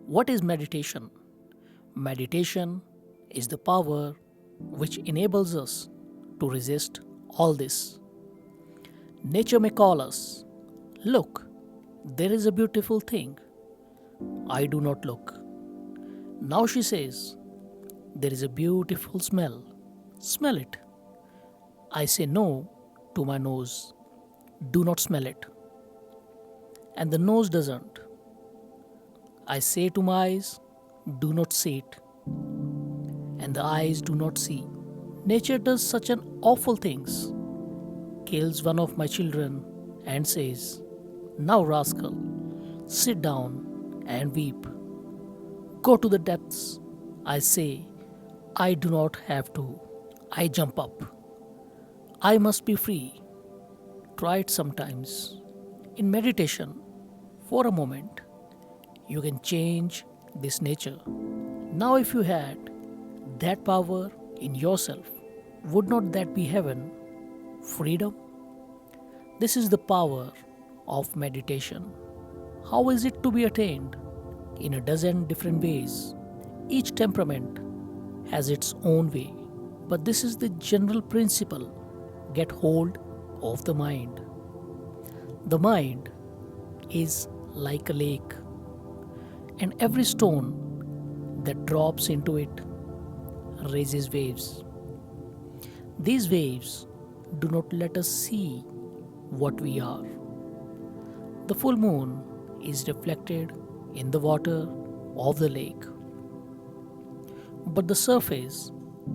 What is meditation? Meditation is the power which enables us to resist all this. Nature may call us, look, there is a beautiful thing. I do not look. Now she says, there is a beautiful smell. Smell it. I say no to my nose. Do not smell it. And the nose doesn't. I say to my eyes, do not see it. And the eyes do not see. Nature does such an awful things. Kills one of my children and says, now rascal, sit down and weep. Go to the depths. I say, I do not have to. I jump up. I must be free. Try it sometimes. In meditation, for a moment, you can change this nature. Now, if you had that power in yourself, would not that be heaven? Freedom? This is the power of meditation. How is it to be attained? In a dozen different ways. Each temperament has its own way. But this is the general principle. Get hold of the mind. The mind is like a lake, and every stone that drops into it raises waves. These waves do not let us see what we are. The full moon is reflected in the water of the lake, but the surface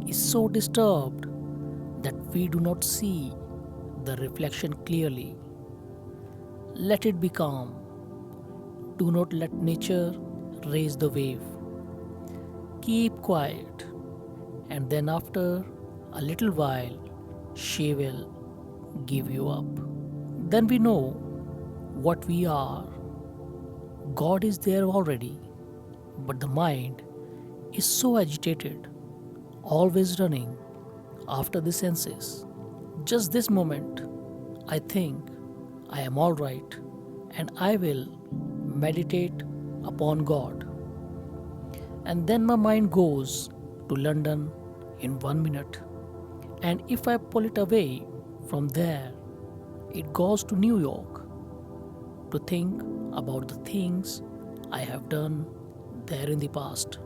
is so disturbed that we do not see the reflection clearly. Let it be calm. Do not let nature raise the wave. Keep quiet, and then after a little while, she will give you up. Then we know what we are. God is there already, but the mind is so agitated, always running after the senses. Just this moment, I think I am all right and I will meditate upon God. And then my mind goes to London in 1 minute. And if I pull it away from there, it goes to New York to think about the things I have done there in the past.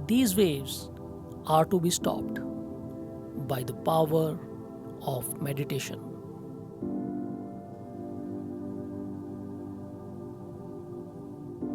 These waves are to be stopped by the power of meditation.